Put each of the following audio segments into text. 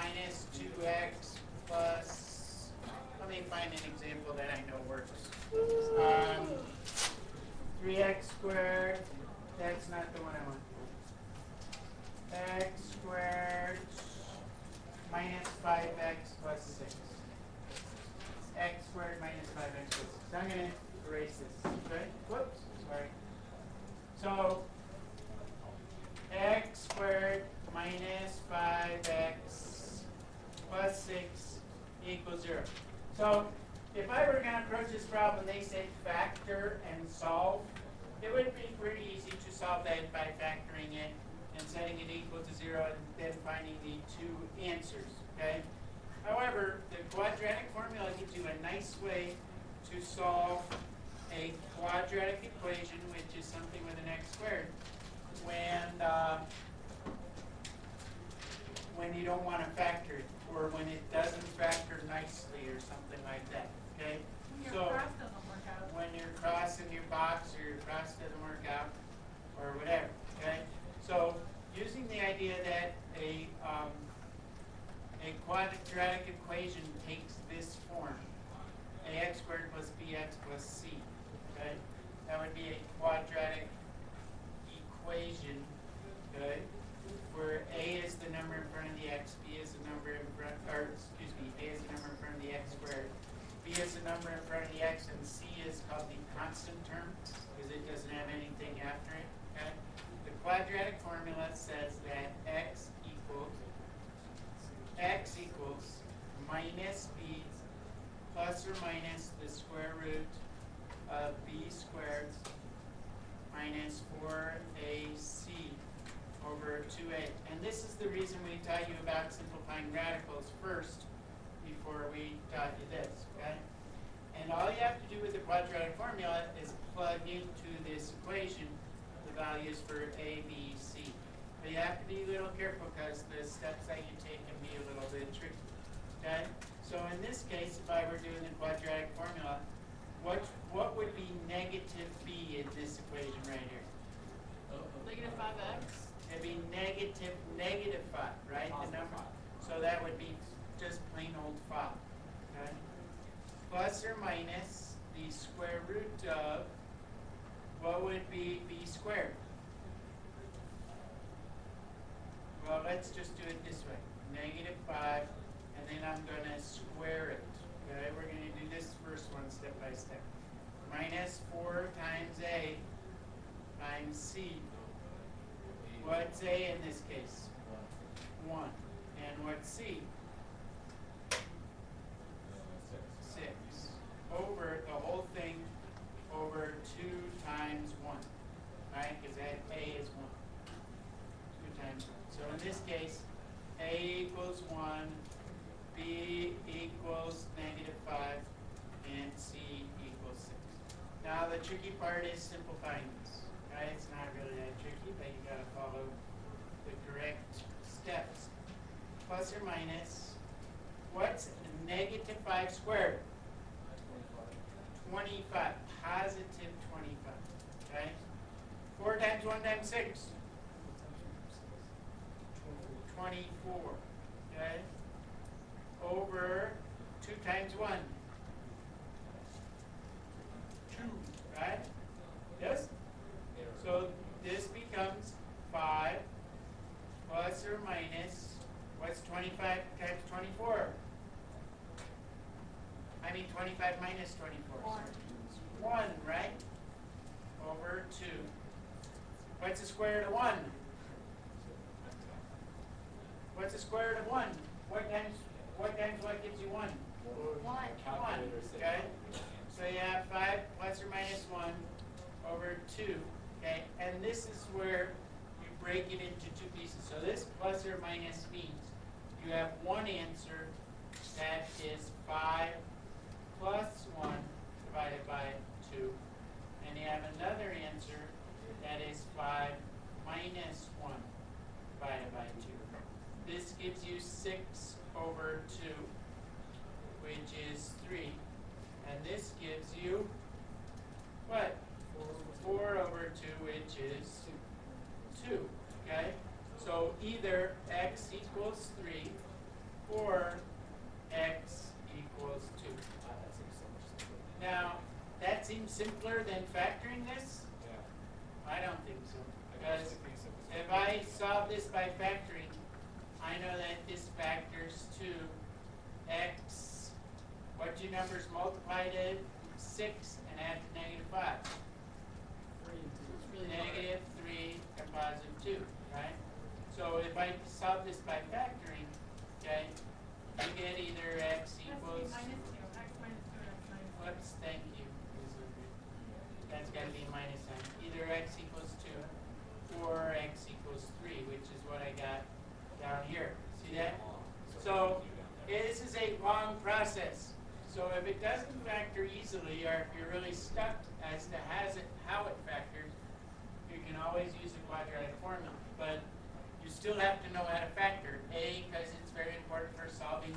minus 2x plus, let me find an example that I know works. 3x squared, that's not the one I want. X squared minus 5x plus 6. X squared minus 5x plus 6. So I'm going to erase this. Okay? Whoops, sorry. So x squared minus 5x plus 6 equals 0. So if I were going to approach this problem, they said factor and solve. It would be pretty easy to solve that by factoring it and setting it equal to 0 and then finding the two answers. Okay? However, the quadratic formula gives you a nice way to solve a quadratic equation, which is something with an x squared, when you don't want to factor it, or when it doesn't factor nicely, or something like that. Okay? When your cross doesn't work out. When your cross in your box or your cross doesn't work out, or whatever. Okay? So using the idea that a quadratic equation takes this form, ax squared plus bx plus c. Okay? That would be a quadratic equation. Okay? Where a is the number in front of the x, b is the number in front, or excuse me, a is the number in front of the x squared, b is the number in front of the x, and c is called the constant term because it doesn't have anything after it. Okay? The quadratic formula says that x equals minus b plus or minus the square root of b squared minus 4ac over 2a. And this is the reason we taught you about simplifying radicals first before we taught you this. Okay? And all you have to do with the quadratic formula is plug into this equation the values for a, b, c. But you have to be a little careful because the steps that you take can be a little bit tricky. Okay? So in this case, if I were doing the quadratic formula, what would be negative b in this equation right here? Negative 5x. It'd be negative 5, right? The number. So that would be just plain old 5. Okay? Plus or minus the square root of, what would be b squared? Well, let's just do it this way. Negative 5, and then I'm going to square it. Okay? We're going to do this first one step by step. Minus 4 times a times c. What's a in this case? 1. And what's c? 6. Over the whole thing over 2 times 1. Right? Because a is 1. 2 times 1. So in this case, a equals 1, b equals negative 5, and c equals 6. Now the tricky part is simplifying this. Right? It's not really that tricky, but you got to follow the correct steps. Plus or minus, what's negative 5 squared? 25. Positive 25. Okay? 4 times 1 times 6. 24. Okay? Over 2 times 1. 2. Right? Yes? So this becomes 5 plus or minus, what's 25 times 24? I mean 25 minus 24. 1, right? Over 2. What's the square root of 1? What's the square root of 1? What times what gives you 1? 1. Okay? So you have 5 plus or minus 1 over 2. Okay? And this is where you break it into 2 pieces. So this plus or minus means you have one answer that is 5 plus 1 divided by 2. And you have another answer that is 5 minus 1 divided by 2. This gives you 6 over 2, which is 3. And this gives you what? 4 over 2, which is 2. Okay? So either x equals 3 4x equals 2. Now, that seems simpler than factoring this? I don't think so. Because if I solve this by factoring, I know that this factors to x, what two numbers multiply to 6 and add to -5? Negative 3 and positive 2, right? So if I solve this by factoring, okay, you get either x equals, whoops, thank you. That's got to be a minus sign. Either x equals 2 or x equals 3, which is what I got down here. See that? So this is a long process. So if it doesn't factor easily, or if you're really stuck as to how it factors, you can always use a quadratic formula. But you still have to know how to factor. A, because it's very important for solving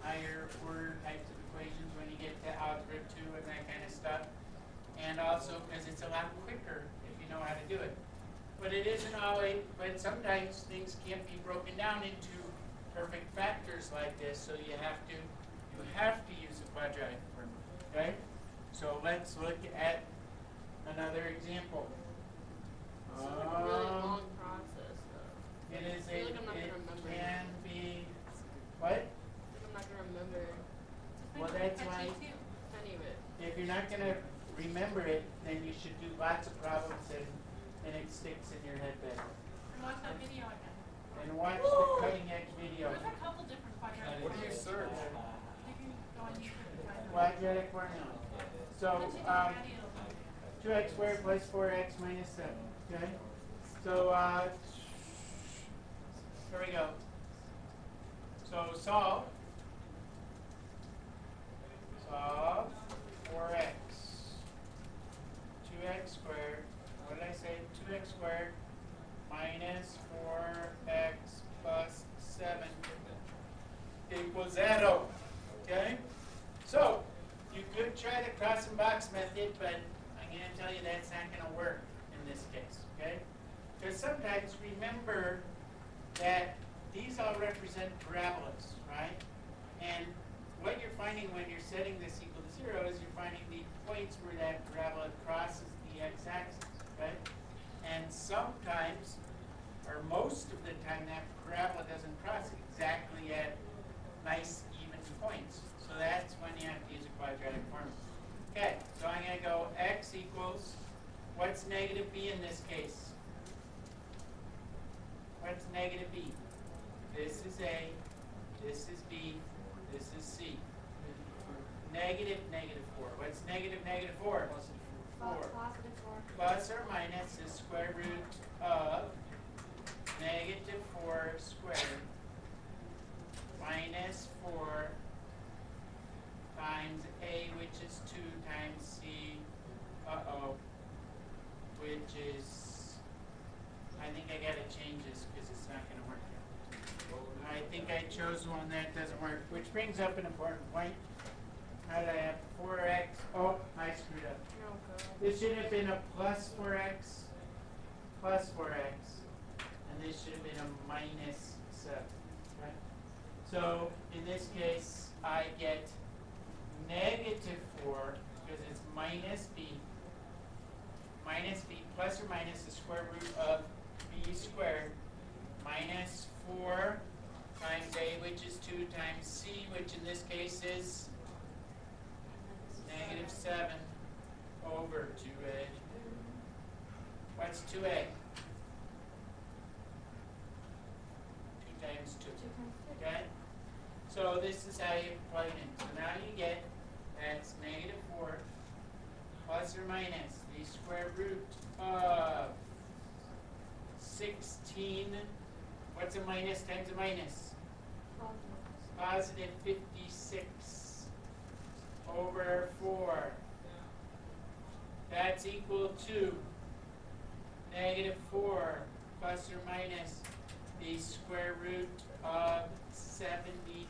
higher order types of equations when you get to algebra 2 and that kind of stuff. And also because it's a lot quicker if you know how to do it. But it isn't always, but sometimes things can't be broken down into perfect factors like this, so you have to use a quadratic formula, okay? So let's look at another example. It's like a really long process, though. It is I feel like I'm not it gonna remember can it. be, what? I think I'm not gonna remember Well, that's why, any of it. if you're not gonna remember it, then you should do lots of problems and it sticks in your head better. And watch that video again. And watch the cutting edge video. There's a couple different quadratic What do you search? You can go on YouTube and find them. Quadratic formula. So, Once you do Maddie, it'll come. 2x squared plus 4x minus 7, okay? So, here we go. So, solve 4x. 2x squared, what did I say? 2x squared minus 4x plus 7 equals 0, okay? So, you could try the cross and box method, but I'm going to tell you that's not going to work in this case, okay? Because sometimes remember that these all represent parabolas, right? And what you're finding when you're setting this equal to 0 is you're finding the points where that parabola crosses the x-axis, okay? And sometimes, or most of the time, that parabola doesn't cross exactly at nice even points. So that's when you have to use a quadratic formula. Okay, so I'm going to go x equals, what's negative b in this case? What's negative b? This is a, this is b, this is c. Negative, negative 4. What's negative, negative 4? 4. Plus or minus the square root of negative 4 squared minus 4 times a, which is 2 times c, which is, I think I gotta change this because it's not gonna work. I think I chose one that doesn't work, which brings up an important point. How did I have 4x? Oh, I screwed up. Oh, God. This should have been a plus 4x, and this should have been a minus 7, right? So, in this case, I get negative 4, because it's minus b, plus or minus the square root of b squared, minus 4 times a, which is 2 times c, which in this case is negative 7 over 2a. What's 2a? 2 times 2. Okay? So this is how you plug it in. So now you get, that's negative 4 plus or minus the square root of 16. What's a minus times a minus? Positive 56 over 4. That's equal to negative 4 plus or minus the square root of 72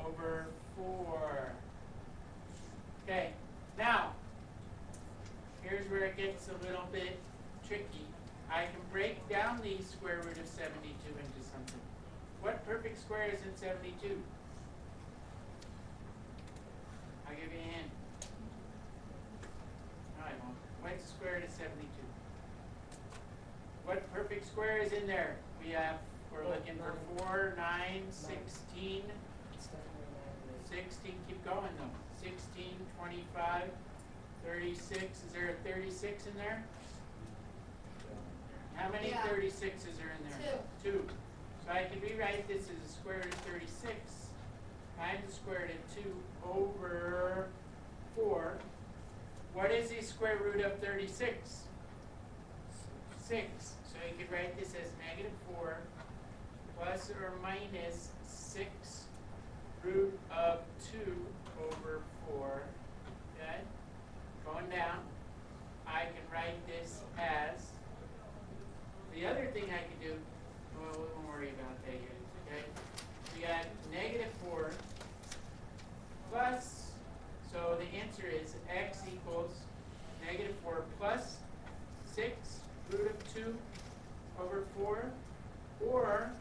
over 4. Okay, now, here's where it gets a little bit tricky. I can break down the square root of 72 into something. What perfect square squared is in 72? I'll give you a hint. No, I won't. What's the square root of 72? What perfect square is in there? We're looking for 4, 9, 16. 16, keep going though. 16, 25, 36. Is there a 36 in there? How many 36s are in there? 2. So I can rewrite this as a square root of 36 times the square root of 2 over 4. What is the square root of 36? 6. So you could write this as -4 plus or minus 6 root of 2 over 4. Okay? Going down, I can write this as, the other thing I can do, well, we won't worry about that yet. Okay? We got -4 plus, so the answer is x equals -4 plus 6 root of 2 over 4, or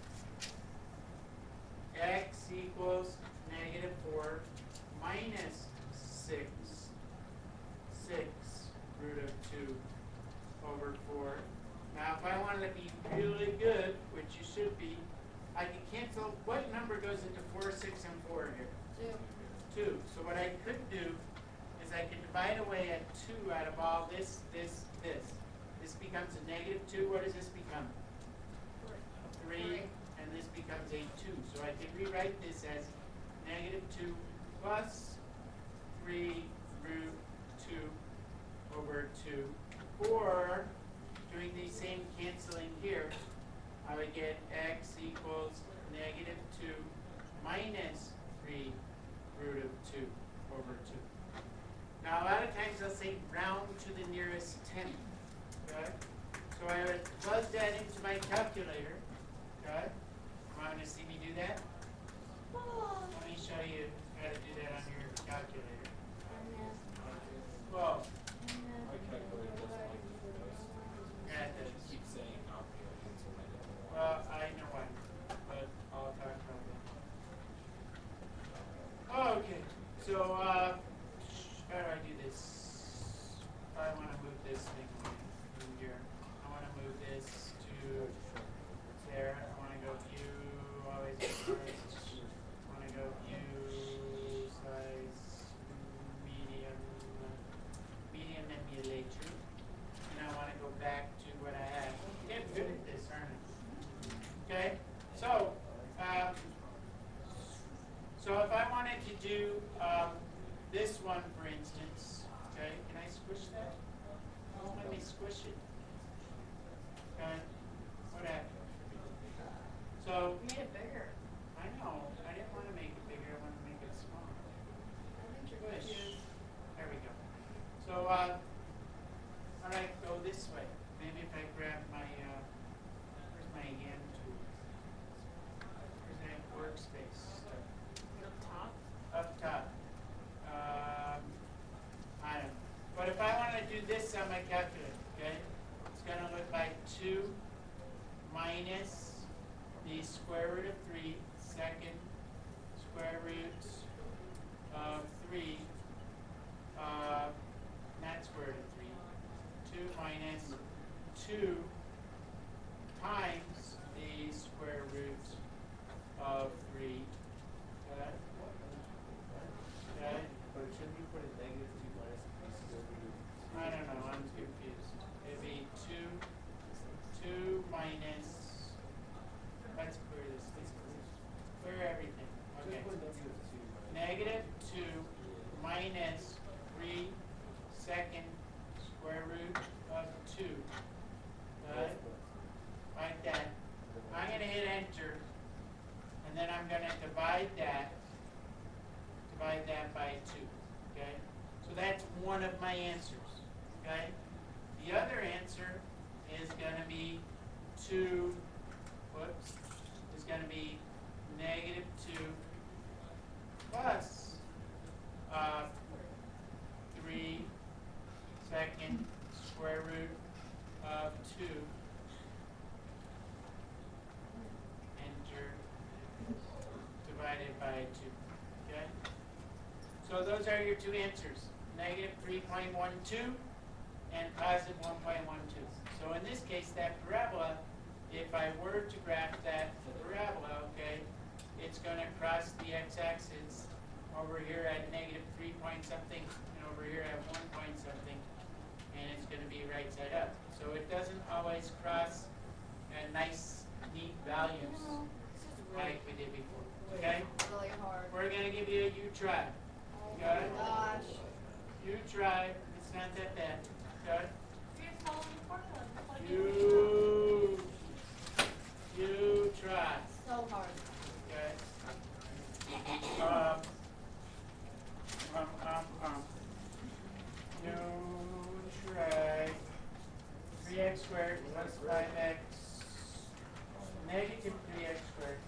x equals -4 minus 6 root of 2 over 4. Now, if I wanted to be really good, which you should be, I can cancel. What number goes into 4, 6, and 4 here? 2. So what I could do is I could divide away at 2 out of all this. This becomes a -2. What does this become? 3. And this becomes a 2. So I could rewrite this as -2 plus 3 root 2 over 2. Or, doing the same canceling here, I would get x equals -2 minus 3 root of 2 over 2. Now, a lot of times I'll say round to the nearest 10th. Okay? So I would plug that into my calculator. Okay? Want to see me do that? Let me show you how to do that on your calculator. Well, My calculator doesn't like it. yeah, it It does. keeps saying not the answer. Well, I know why, but I'll talk about that. Okay, so how do I do this? I want to move this thing in here. I want to move this to there. I want to go view, always first. I want to go view, size, medium emulator. And I want to go back to what I had. I'm getting good at this, aren't I? Okay, so if I wanted to do this one, for instance, okay, can I squish that? Oh, let me squish it. Okay, what happened? So, Made it bigger. I know, I didn't want to make it bigger, I want to make it smaller. I think you're Squish. confused. There we go. So, all right, go this way. Maybe if I grab my, where's my hand tool? Where's that workspace stuff? Up top. Up top. I don't know. But if I want to do this on my calculator, okay, it's going to look like 2 minus the square root of 3 second square root of 3, not square root of 3, 2 minus 2 times the square root of 3. Okay? Okay? But shouldn't you put a -2 minus pieces over here? I don't know, I'm confused. It'd be 2 minus, let's clear this, clear everything. Okay. Just put -2. -2 minus 3 second square root of 2. Good? Like that. I'm going to hit enter, and then I'm going to divide that by 2. Okay? So that's one of my answers. Okay? The other answer is going to be 2, whoops, is going to be -2 plus 3 second square root of 2. Enter. by 2. Okay? So those are your two answers, negative 3.12 and positive 1.12. So in this case, that parabola, if I were to graph that parabola, okay, it's going to cross the x-axis over here at negative 3 point something and over here at 1 point something, and it's going to be right side up. So it doesn't always cross at nice, neat values like we did before. Okay? Really hard. We're going to give you a you try. Oh Okay? my gosh. You try. It's not that bad. Okay? You're following the formula. Like You try. so hard. Okay? You try 3x squared plus 5x negative 3x squared.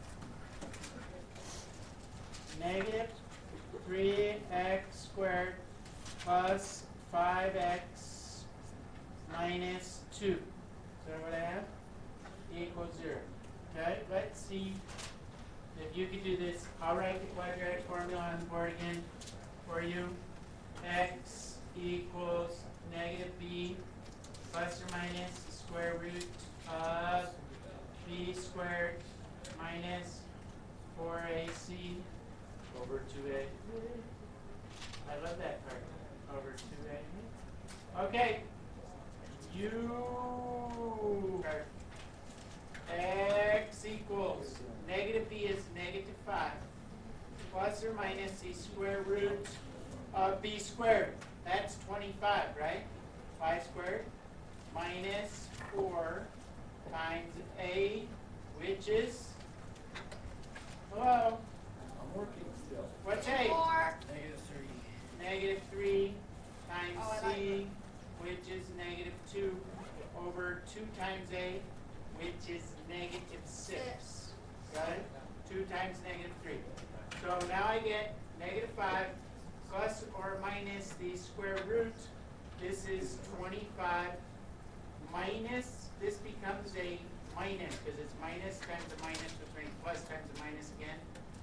Negative 3x squared plus 5x minus 2. Is that what I have? Equals 0. Okay, let's see if you can do this. I'll write the quadratic formula on the board again for you. X equals negative b plus or minus the square root of b squared minus 4ac over 2a. I love that part. Over 2a. Okay. X equals negative b is negative 5 plus or minus the square root of b squared. That's 25, right? 5 squared minus 4 times a, which is, hello? I'm working still. What's a? 4. Negative 3 times Oh, I like c, which is negative 2 over 2 times a, which is negative 6. Got it? 2 times negative 3. So now I get negative 5 plus or minus the square root. This is 25 minus, this becomes a minus because it's minus times a minus, which makes plus times a minus again.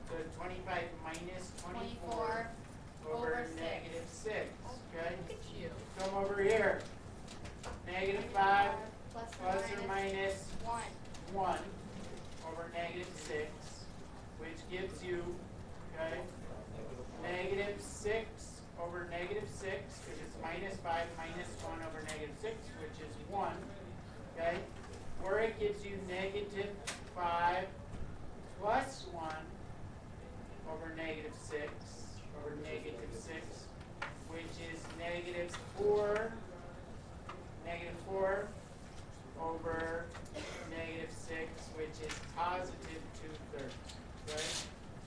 So 25 minus 24 over negative 6. Okay? Look at you. Come over here. Negative 5 Plus or minus 1. 1 over negative 6, which gives you, okay, negative 6 over negative 6, because it's minus 5 minus 1 over negative 6, which is 1, okay, or it gives you negative 5 plus 1 over negative 6 over negative 6, which is negative 4 over negative 6, which is positive 2/3. Okay?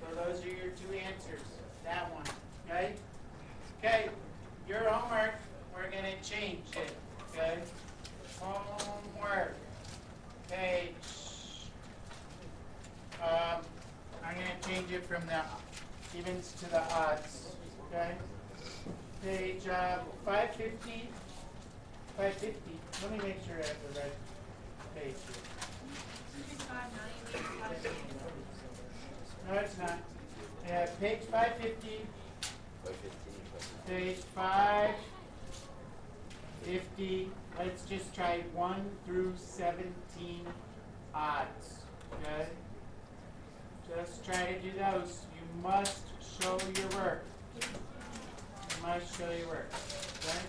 So those are your two answers. That one. Okay? Okay. Your homework, we're going to change it. Okay? Homework. Page. I'm going to change it from the evens to the odds. Okay? Page 550. 550. Let me make sure I have the right page here. No, it's not. Yeah, page 550. Page 550. Let's just try 1 through 17 odds. Okay? Just try to do those. You must show your work. You must show your work. Okay?